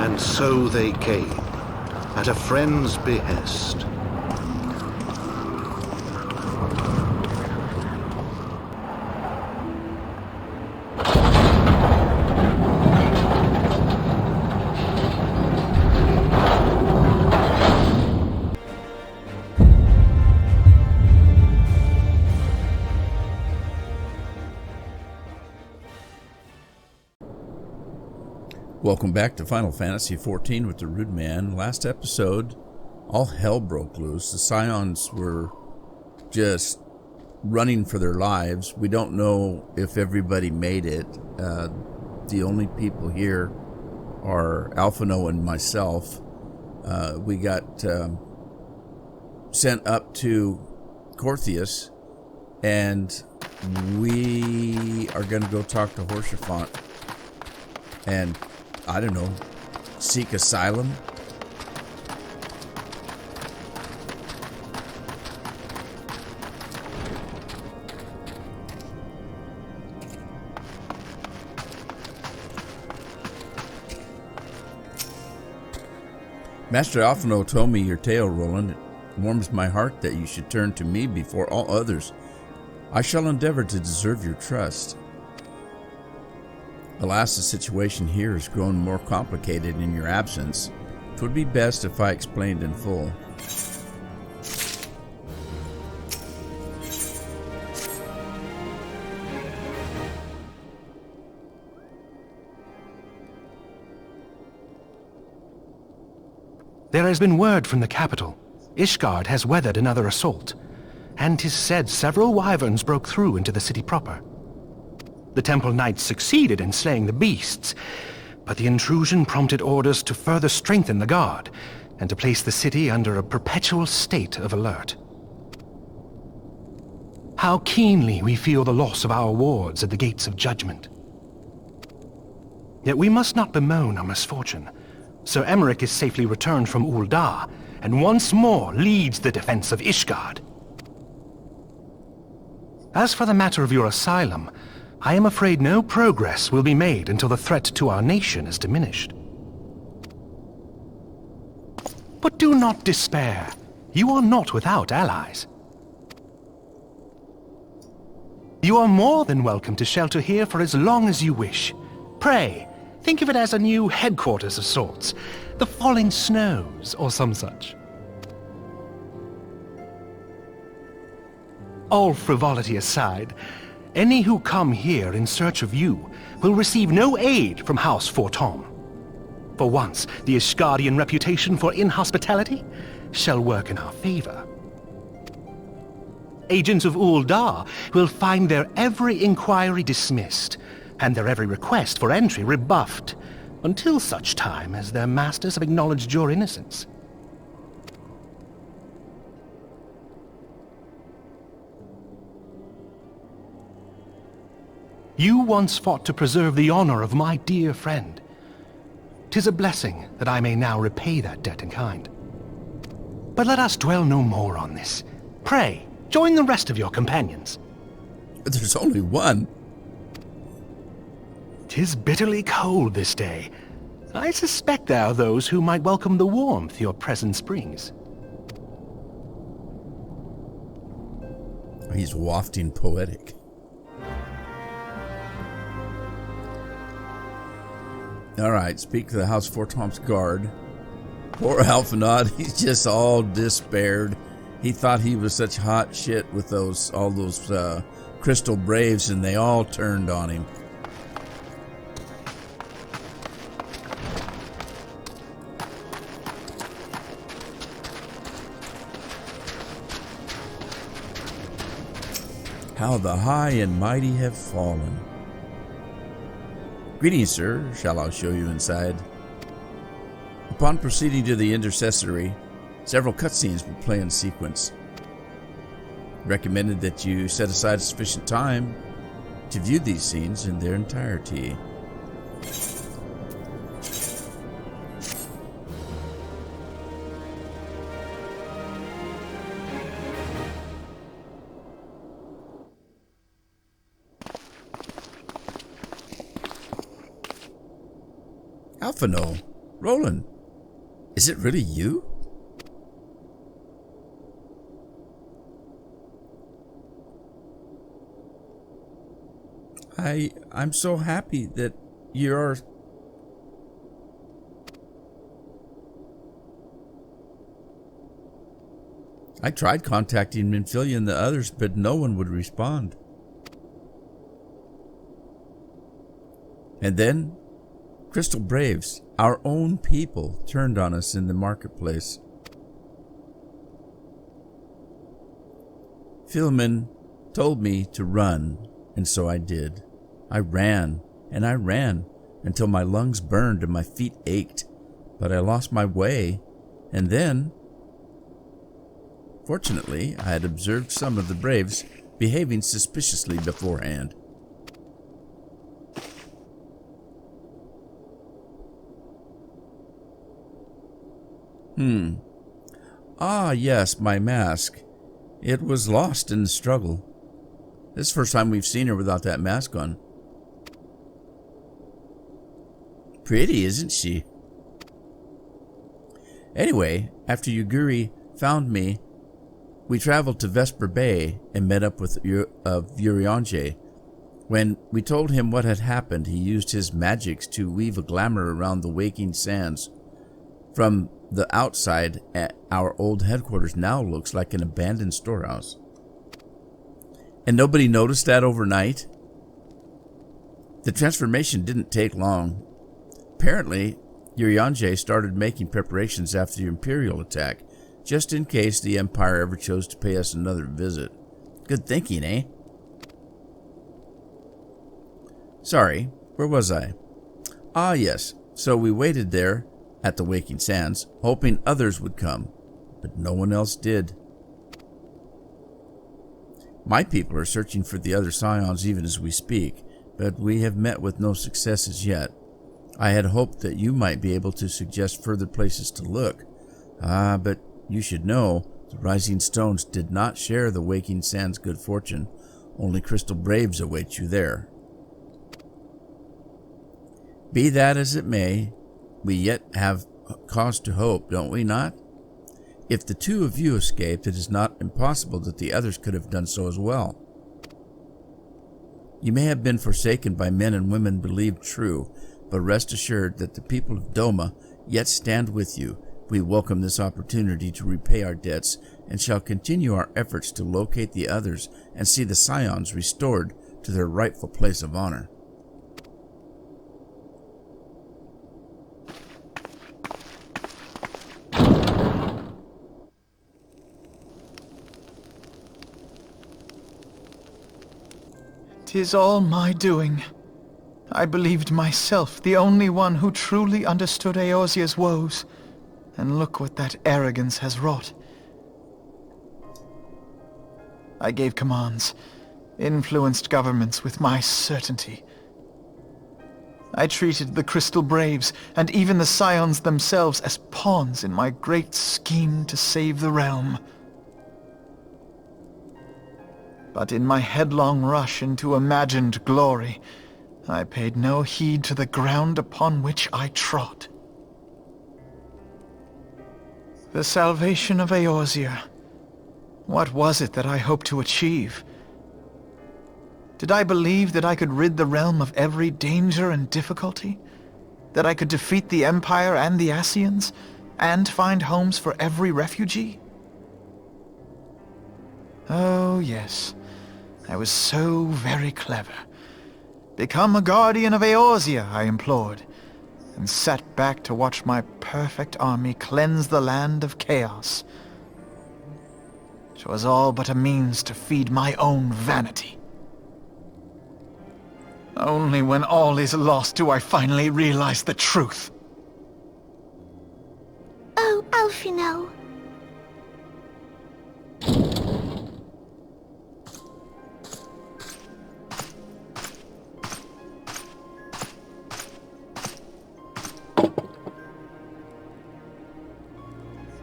And so they came, at a friend's behest. Welcome back to Final Fantasy XIV with the Rude Man. Last episode, all hell broke loose. The Scions were just running for their lives. We don't know if everybody made it. The only people here are Alphino and myself. We got sent up to Corthius, and we are going to go talk to Horsefant and, I don't know, seek asylum. Master Alphino told me your tale, Roland. It warms my heart that you should turn to me before all others. I shall endeavor to deserve your trust. Alas, the situation here has grown more complicated in your absence. It would be best if I explained in full. There has been word from the capital. Ishgard has weathered another assault, and 'tis said several wyverns broke through into the city proper. The Temple Knights succeeded in slaying the beasts, but the intrusion prompted orders to further strengthen the guard and to place the city under a perpetual state of alert. How keenly we feel the loss of our wards at the gates of judgment. Yet we must not bemoan our misfortune. Sir Emmerich is safely returned from Ul'dah, and once more leads the defense of Ishgard. As for the matter of your asylum, I am afraid no progress will be made until the threat to our nation is diminished. But do not despair. You are not without allies. You are more than welcome to shelter here for as long as you wish. Pray, think of it as a new headquarters of sorts. The Falling Snows, or some such. All frivolity aside, any who come here in search of you will receive no aid from House Fortom. For once, the Ishgardian reputation for inhospitality shall work in our favor. Agents of Ul'dah will find their every inquiry dismissed, and their every request for entry rebuffed, until such time as their masters have acknowledged your innocence. You once fought to preserve the honor of my dear friend. 'Tis a blessing that I may now repay that debt in kind. But let us dwell no more on this. Pray, join the rest of your companions. There's only one. 'Tis bitterly cold this day. I suspect there are those who might welcome the warmth your presence brings. He's wafting poetic. All right, speak to the House Fortom's guard. Poor Alphinaud, he's just all despaired. He thought he was such hot shit with all those crystal braves, and they all turned on him. How the high and mighty have fallen. Greetings, sir. Shall I show you inside? Upon proceeding to the Intercessory, several cutscenes will play in sequence. Recommended that you set aside sufficient time to view these scenes in their entirety. Alphino, Roland, is it really you? I'm so happy that you're... I tried contacting Minfilia and the others, but no one would respond. And then, Crystal Braves, our own people, turned on us in the marketplace. Philemon told me to run, and so I did. I ran, and I ran, until my lungs burned and my feet ached, but I lost my way, and then... Fortunately, I had observed some of the Braves behaving suspiciously beforehand. Ah, yes, my mask. It was lost in the struggle. This is the first time we've seen her without that mask on. Pretty, isn't she? Anyway, after Yuguri found me, we traveled to Vesper Bay and met up with Urianger. When we told him what had happened, he used his magics to weave a glamour around the waking sands. From the outside, our old headquarters now looks like an abandoned storehouse. And nobody noticed that overnight? The transformation didn't take long. Apparently, Urianger started making preparations after the Imperial attack, just in case the Empire ever chose to pay us another visit. Good thinking, eh? Sorry, where was I? Ah, yes. So we waited there at the Waking Sands, hoping others would come, but no one else did. My people are searching for the other Scions even as we speak, but we have met with no successes yet. I had hoped that you might be able to suggest further places to look. But you should know, the Rising Stones did not share the Waking Sands' good fortune. Only Crystal Braves await you there. Be that as it may, we yet have cause to hope, don't we not? If the two of you escaped, it is not impossible that the others could have done so as well. You may have been forsaken by men and women believed true, but rest assured that the people of Doma yet stand with you. We welcome this opportunity to repay our debts and shall continue our efforts to locate the others and see the Scions restored to their rightful place of honor. "'Tis all my doing. I believed myself the only one who truly understood Eorzea's woes, and look what that arrogance has wrought. I gave commands, influenced governments with my certainty. I treated the Crystal Braves, and even the Scions themselves, as pawns in my great scheme to save the realm. But in my headlong rush into imagined glory, I paid no heed to the ground upon which I trod. The salvation of Eorzea. What was it that I hoped to achieve? Did I believe that I could rid the realm of every danger and difficulty? That I could defeat the Empire and the Ascians, and find homes for every refugee? Oh, yes. I was so very clever. Become a guardian of Eorzea, I implored, and sat back to watch my perfect army cleanse the land of chaos. 'Twas all but a means to feed my own vanity. Only when all is lost do I finally realize the truth. Oh, Alphino.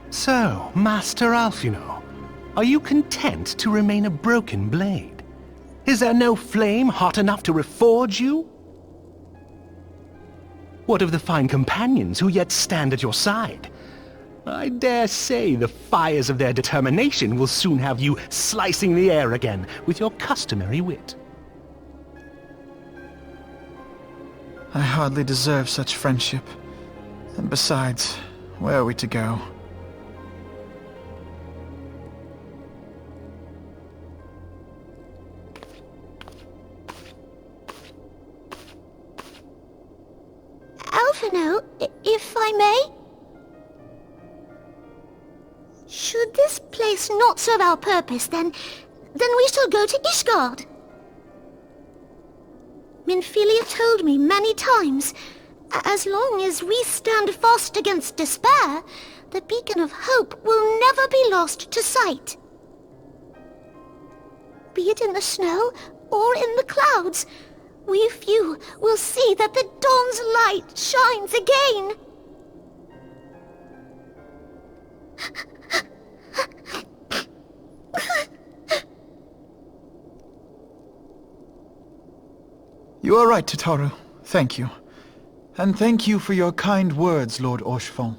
So, Master Alphino, are you content to remain a broken blade? Is there no flame hot enough to reforge you? What of the fine companions who yet stand at your side? I dare say the fires of their determination will soon have you slicing the air again with your customary wit. I hardly deserve such friendship. And besides, where are we to go? Alphino, if I may? Should this place not serve our purpose, then we shall go to Ishgard. Minfilia told me many times, as long as we stand fast against despair, the beacon of hope will never be lost to sight. Be it in the snow or in the clouds, we few will see that the dawn's light shines again. You are right, Tataru. Thank you. And thank you for your kind words, Lord Orchefon.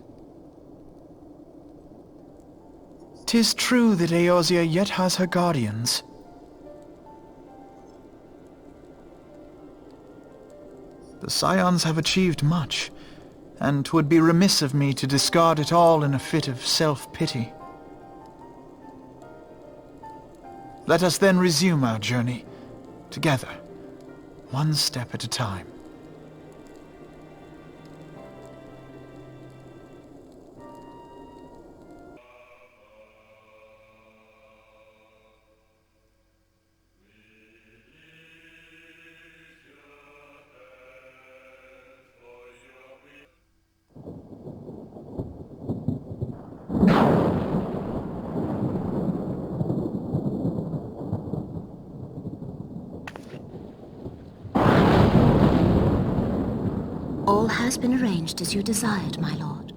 'Tis true that Eorzea yet has her guardians. The Scions have achieved much, and 'twould be remiss of me to discard it all in a fit of self-pity. Let us then resume our journey, together, one step at a time. All has been arranged as you desired, my lord.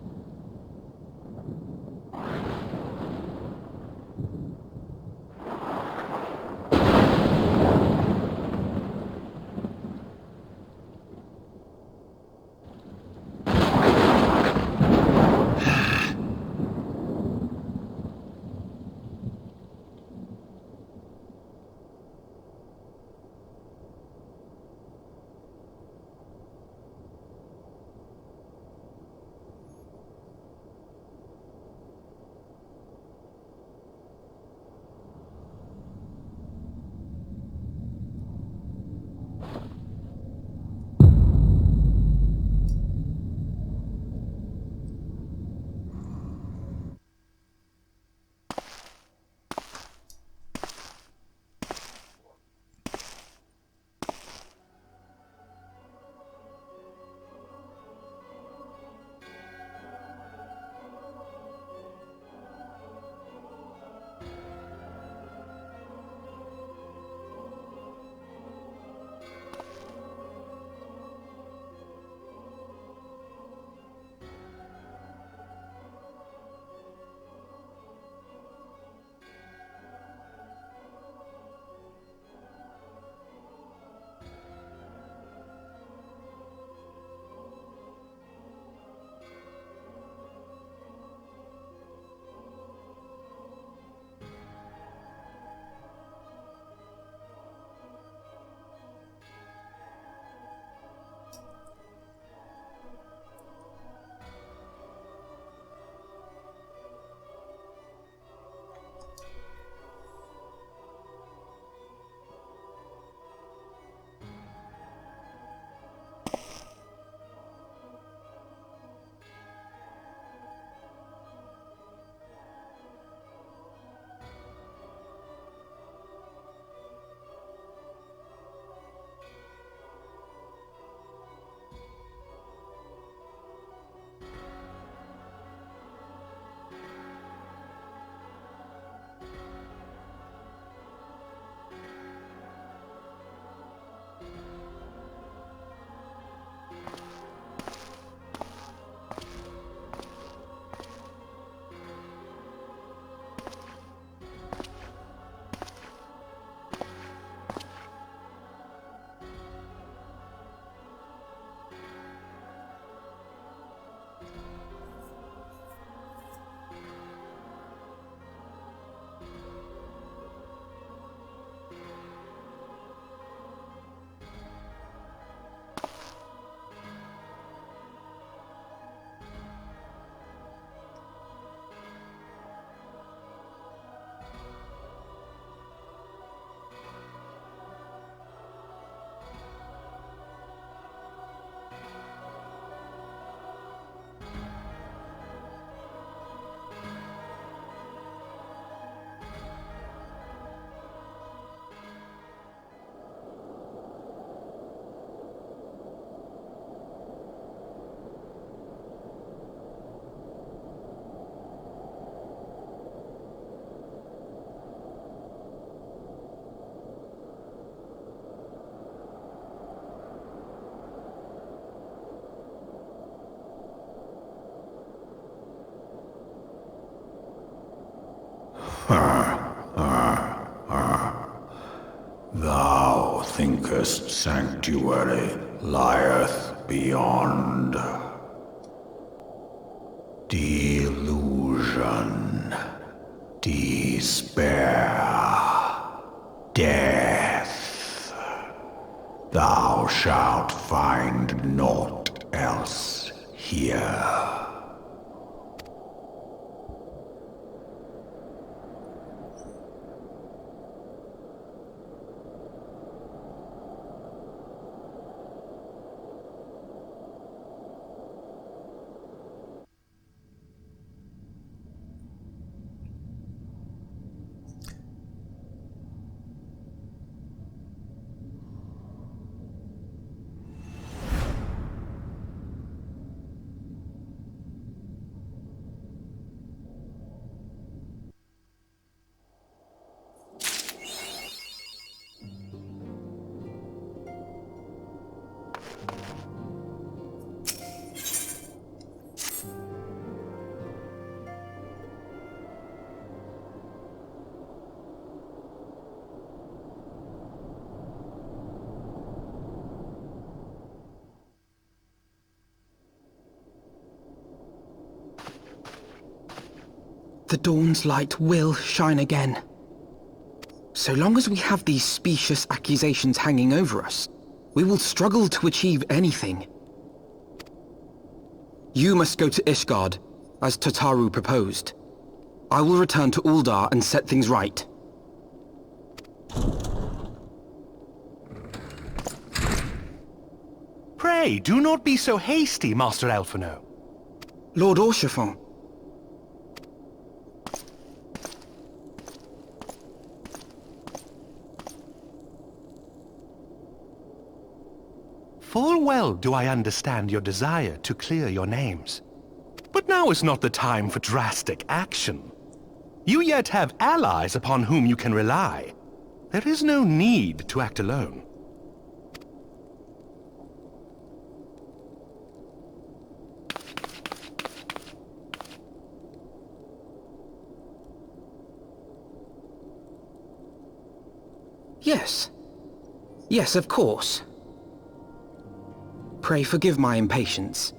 Thou thinkest sanctuary lieth beyond. Delusion, despair, death. Thou shalt find naught else here. The dawn's light will shine again. So long as we have these specious accusations hanging over us, we will struggle to achieve anything. You must go to Ishgard, as Tataru proposed. I will return to Uldar and set things right. Pray, do not be so hasty, Master Elfino. Lord Orchiffon. Full well do I understand your desire to clear your names. But now is not the time for drastic action. You yet have allies upon whom you can rely. There is no need to act alone. Yes. Yes, of course. Pray forgive my impatience.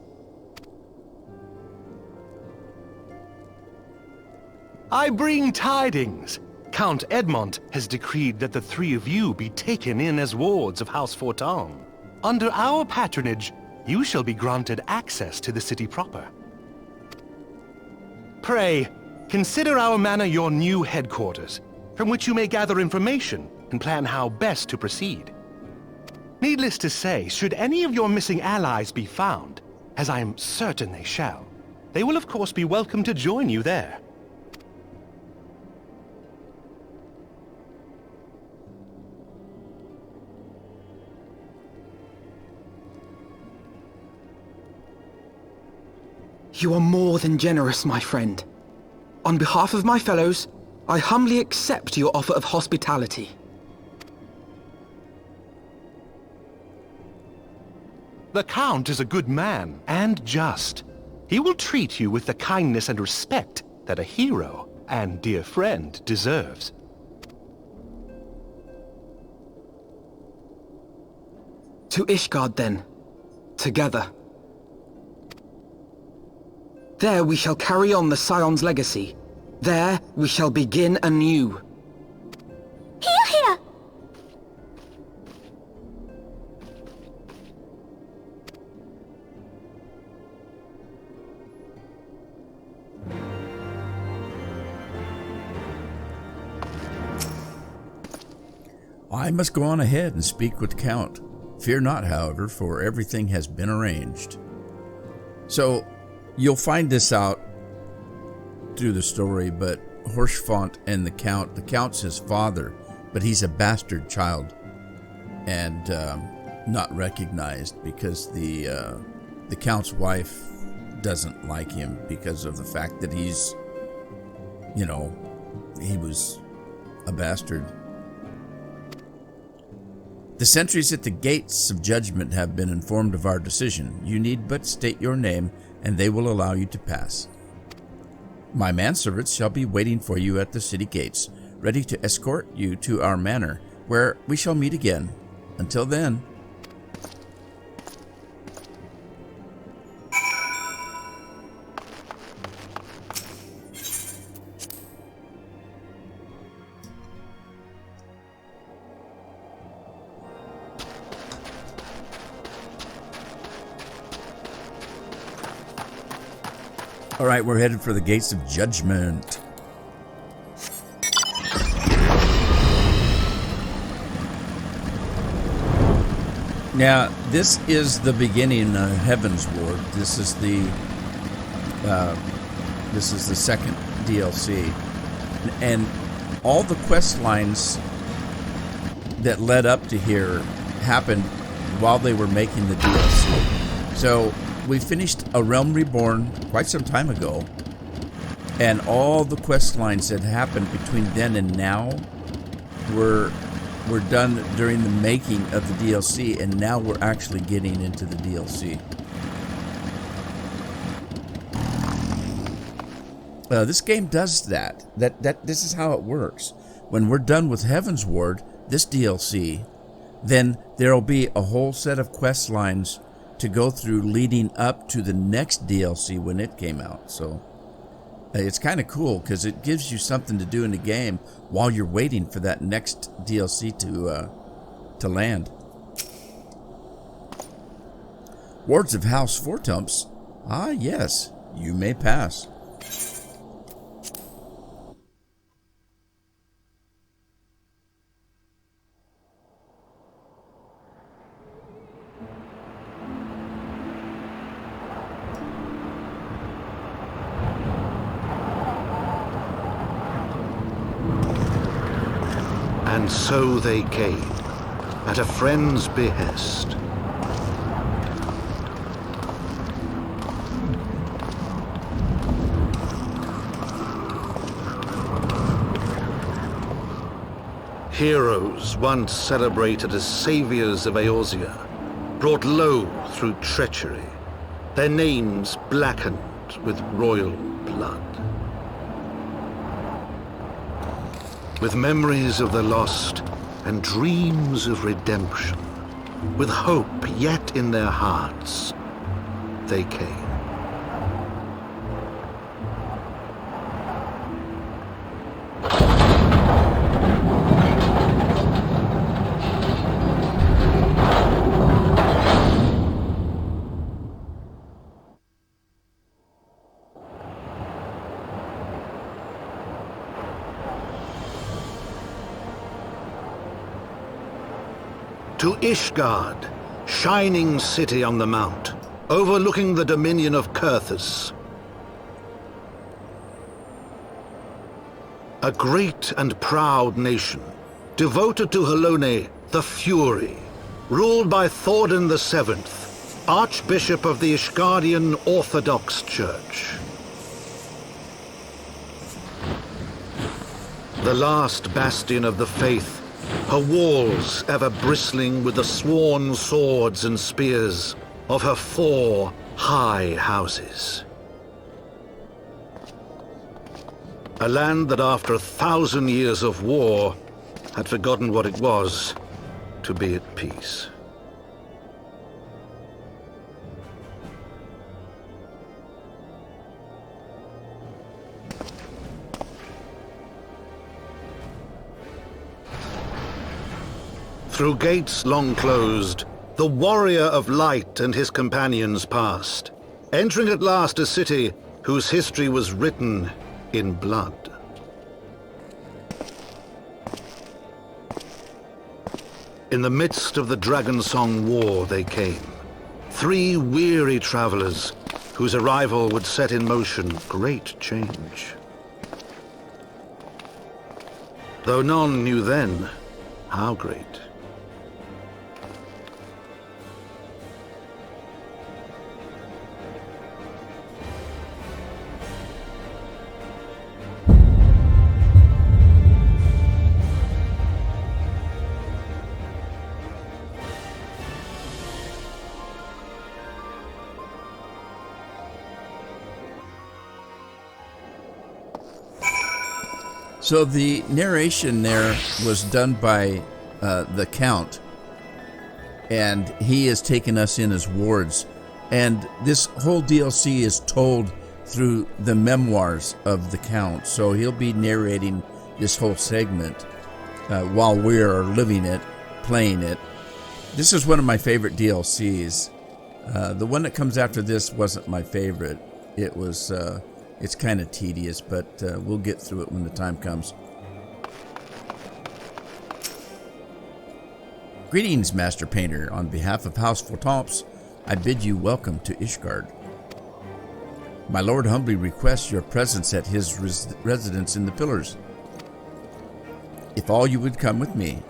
I bring tidings. Count Edmont has decreed that the three of you be taken in as wards of House Fortang. Under our patronage, you shall be granted access to the city proper. Pray, consider our manor your new headquarters, from which you may gather information and plan how best to proceed. Needless to say, should any of your missing allies be found, as I am certain they shall, they will of course be welcome to join you there. You are more than generous, my friend. On behalf of my fellows, I humbly accept your offer of hospitality. The Count is a good man, and just. He will treat you with the kindness and respect that a hero and dear friend deserves. To Ishgard, then. Together. There we shall carry on the Scion's legacy. There we shall begin anew. Here, here! I must go on ahead and speak with the Count. Fear not, however, for everything has been arranged. So, you'll find this out through the story, but Horschfont and the Count's his father, but he's a bastard child and not recognized because the Count's wife doesn't like him because of the fact that he's, you know, he was a bastard. The sentries at the gates of judgment have been informed of our decision. You need but state your name, and they will allow you to pass. My manservants shall be waiting for you at the city gates, ready to escort you to our manor, where we shall meet again. Until then. All right, we're headed for the gates of judgment. Now, this is the beginning of Heavensward. This is the second DLC, and all the quest lines that led up to here happened while they were making the DLC. So we finished A Realm Reborn quite some time ago, and all the quest lines that happened between then and now were done during the making of the DLC, and now we're actually getting into the DLC. This game does that. This is how it works. When we're done with Heavensward, this DLC, then there'll be a whole set of quest lines to go through leading up to the next DLC when it came out. So it's kind of cool because it gives you something to do in the game while you're waiting for that next DLC to land. Wards of House Fortumps. Ah, yes, you may pass. And so they came, at a friend's behest. Heroes once celebrated as saviors of Eorzea, brought low through treachery, their names blackened with royal blood. With memories of the lost and dreams of redemption, with hope yet in their hearts, they came. To Ishgard, shining city on the mount, overlooking the dominion of Kurthus. A great and proud nation, devoted to Halone, the Fury, ruled by Thordan VII, Archbishop of the Ishgardian Orthodox Church. The last bastion of the faith, her walls ever bristling with the sworn swords and spears of her 4 high houses. A land that after 1,000 years of war had forgotten what it was to be at peace. Through gates long closed, the warrior of light and his companions passed, entering at last a city whose history was written in blood. In the midst of the Dragonsong War they came, 3 weary travelers whose arrival would set in motion great change. Though none knew then how great. So the narration there was done by the Count, and he has taken us in as wards. And this whole DLC is told through the memoirs of the Count. So he'll be narrating this whole segment while we are living it, playing it. This is one of my favorite DLCs. The one that comes after this wasn't my favorite. It was, it's kind of tedious, but we'll get through it when the time comes. Greetings, Master Painter. On behalf of House Fortemps, I bid you welcome to Ishgard. My lord humbly requests your presence at his residence in the Pillars. If all you would come with me.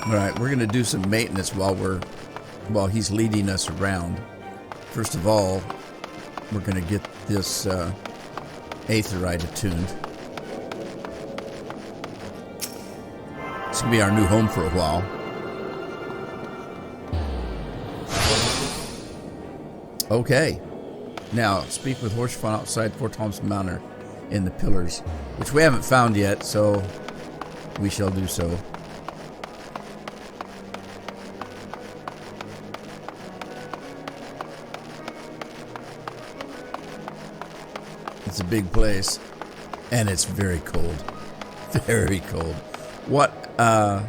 All right, we're going to do some maintenance while he's leading us around. First of all, we're going to get this Aetheryte attuned. It's going to be our new home for a while. Okay. Now, speak with Horsefon outside Fortemps Manor in the Pillars, which we haven't found yet, so we shall do so. It's a big place, and it's very cold. Very cold. What, I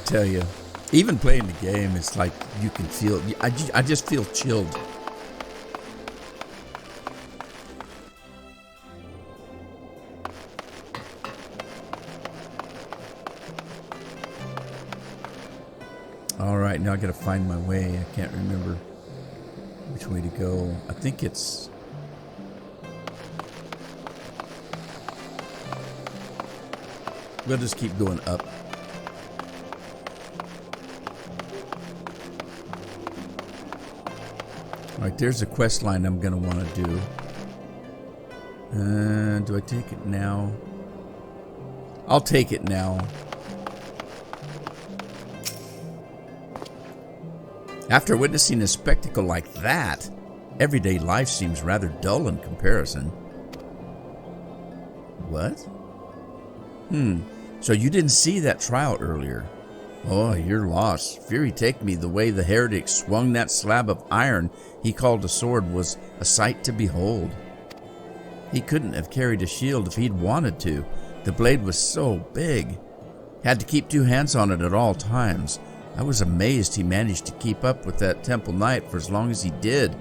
tell you, even playing the game, it's like you can feel, I just feel chilled. All right, now I gotta find my way. I can't remember which way to go. I think it's... We'll just keep going up. All right, there's a quest line I'm gonna want to do. Do I take it now? I'll take it now. After witnessing a spectacle like that, everyday life seems rather dull in comparison. What? So you didn't see that trial earlier? Oh, you're lost. Fury take me, the way the heretic swung that slab of iron he called a sword was a sight to behold. He couldn't have carried a shield if he'd wanted to. The blade was so big. Had to keep two hands on it at all times. I was amazed he managed to keep up with that temple knight for as long as he did.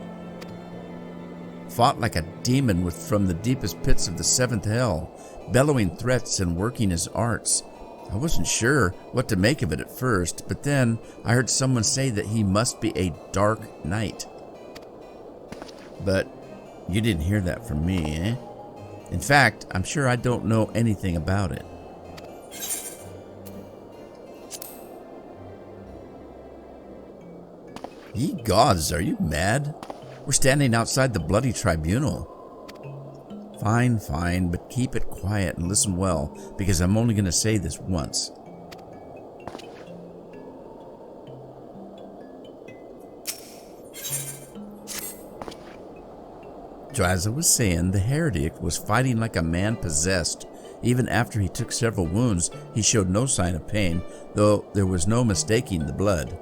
Fought like a demon from the deepest pits of the seventh hell, bellowing threats and working his arts. I wasn't sure what to make of it at first, but then I heard someone say that he must be a dark knight. But you didn't hear that from me, eh? In fact, I'm sure I don't know anything about it. Ye gods, are you mad? We're standing outside the bloody tribunal. Fine, but keep it quiet and listen well, because I'm only going to say this once. So as I was saying, the heretic was fighting like a man possessed. Even after he took several wounds, he showed no sign of pain, though there was no mistaking the blood.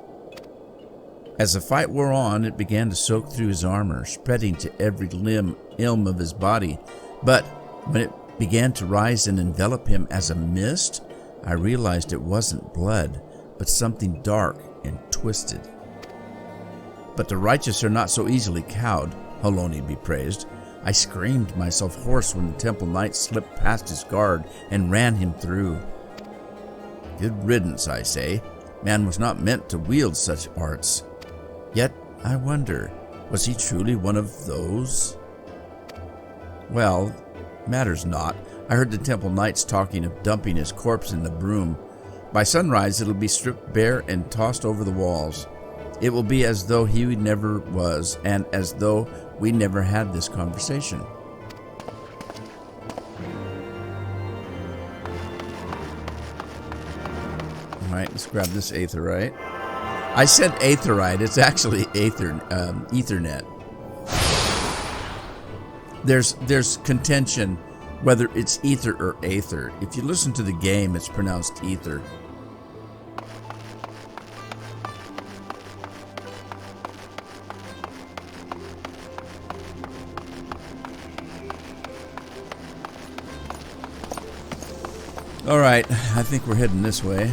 As the fight wore on, it began to soak through his armor, spreading to every limb of his body. But when it began to rise and envelop him as a mist, I realized it wasn't blood, but something dark and twisted. But the righteous are not so easily cowed, Haloni be praised. I screamed myself hoarse when the temple knight slipped past his guard and ran him through. Good riddance, I say. Man was not meant to wield such arts. Yet, I wonder, was he truly one of those? Well, matters not. I heard the temple knights talking of dumping his corpse in the broom. By sunrise, it'll be stripped bare and tossed over the walls. It will be as though he never was, and as though we never had this conversation. All right, let's grab this aetherite. I said aetherite. It's actually Ethernet. There's contention whether it's ether or aether. If you listen to the game, it's pronounced ether. All right, I think we're heading this way.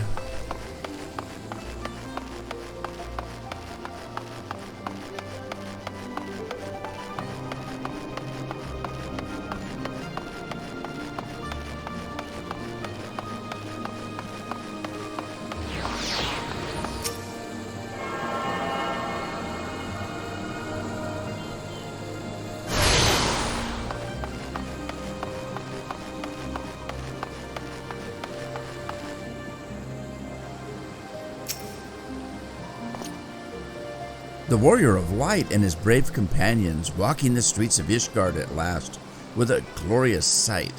The warrior of light and his brave companions walking the streets of Ishgard at last, with a glorious sight.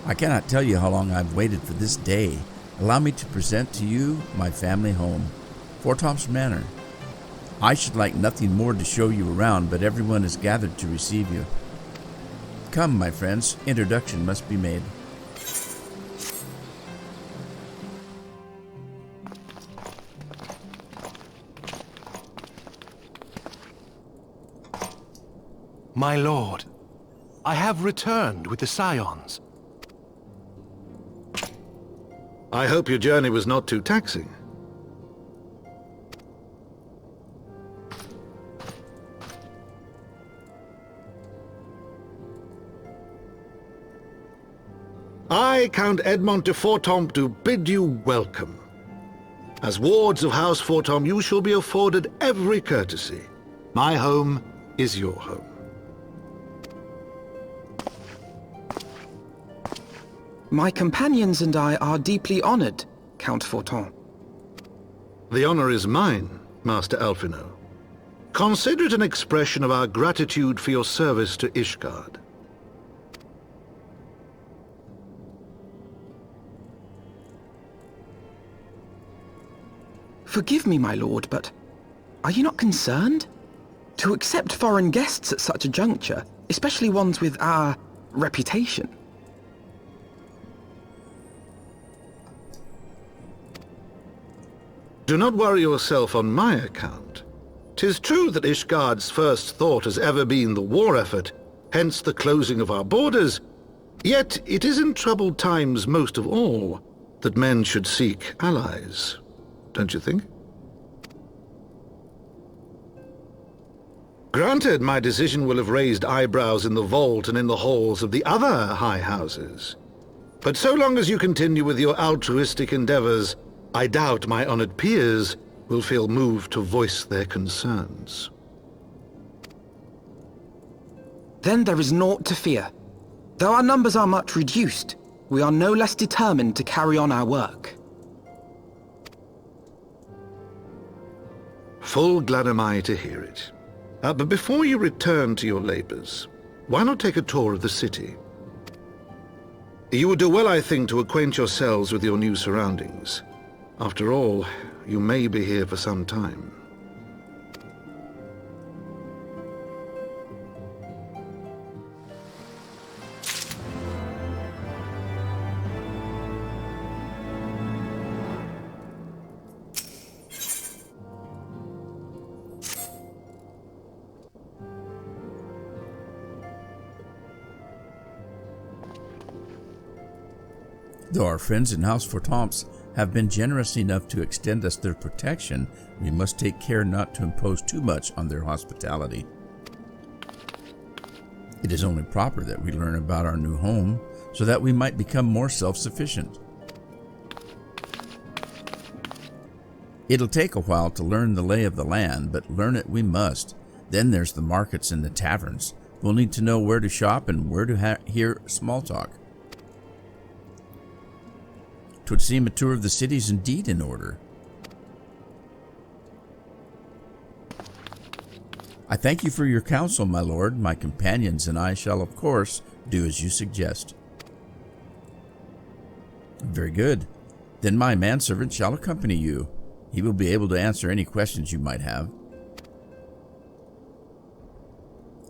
I cannot tell you how long I've waited for this day. Allow me to present to you my family home, Fortom's Manor. I should like nothing more to show you around, but everyone is gathered to receive you. Come, my friends, introduction must be made. My lord, I have returned with the Scions. I hope your journey was not too taxing. I, Count Edmond de Fortom, do bid you welcome. As wards of House Fortom, you shall be afforded every courtesy. My home is your home. My companions and I are deeply honored, Count Forton. The honor is mine, Master Alphino. Consider it an expression of our gratitude for your service to Ishgard. Forgive me, my lord, but are you not concerned? To accept foreign guests at such a juncture, especially ones with our reputation. Do not worry yourself on my account. 'Tis true that Ishgard's first thought has ever been the war effort, hence the closing of our borders. Yet it is in troubled times most of all that men should seek allies. Don't you think? Granted, my decision will have raised eyebrows in the vault and in the halls of the other high houses. But so long as you continue with your altruistic endeavors, I doubt my honored peers will feel moved to voice their concerns. Then there is naught to fear. Though our numbers are much reduced, we are no less determined to carry on our work. Full glad am I to hear it. But before you return to your labors, why not take a tour of the city? You would do well, I think, to acquaint yourselves with your new surroundings. After all, you may be here for some time. Though our friends in House Fortomps have been generous enough to extend us their protection, we must take care not to impose too much on their hospitality. It is only proper that we learn about our new home, so that we might become more self-sufficient. It'll take a while to learn the lay of the land, but learn it we must. Then there's the markets and the taverns. We'll need to know where to shop and where to hear small talk. 'Twould seem a tour of the city is indeed in order. I thank you for your counsel, my lord. My companions and I shall, of course, do as you suggest. Very good. Then my manservant shall accompany you. He will be able to answer any questions you might have.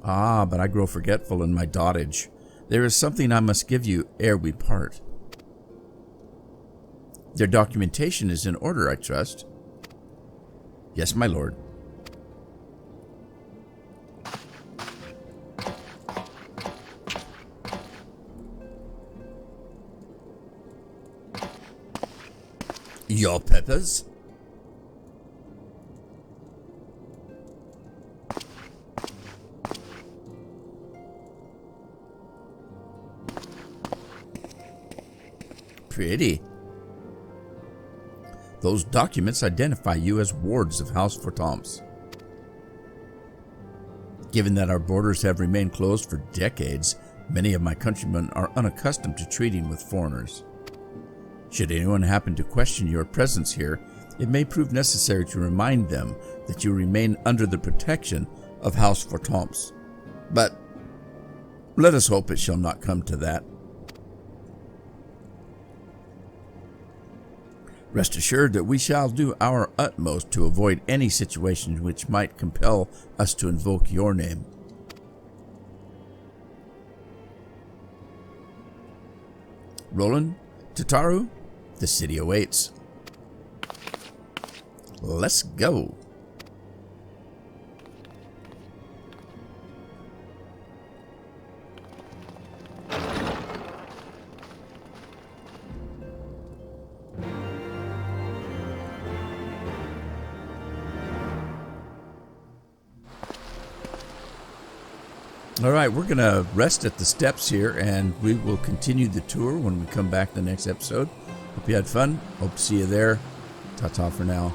Ah, but I grow forgetful in my dotage. There is something I must give you ere we part. Their documentation is in order, I trust. Yes, my lord. Your peppers? Pretty. Those documents identify you as wards of House Fortemps. Given that our borders have remained closed for decades, many of my countrymen are unaccustomed to treating with foreigners. Should anyone happen to question your presence here, it may prove necessary to remind them that you remain under the protection of House Fortemps. But let us hope it shall not come to that. Rest assured that we shall do our utmost to avoid any situation which might compel us to invoke your name. Roland, Tataru, the city awaits. Let's go. All right, we're going to rest at the steps here, and we will continue the tour when we come back the next episode. Hope you had fun. Hope to see you there. Ta-ta for now.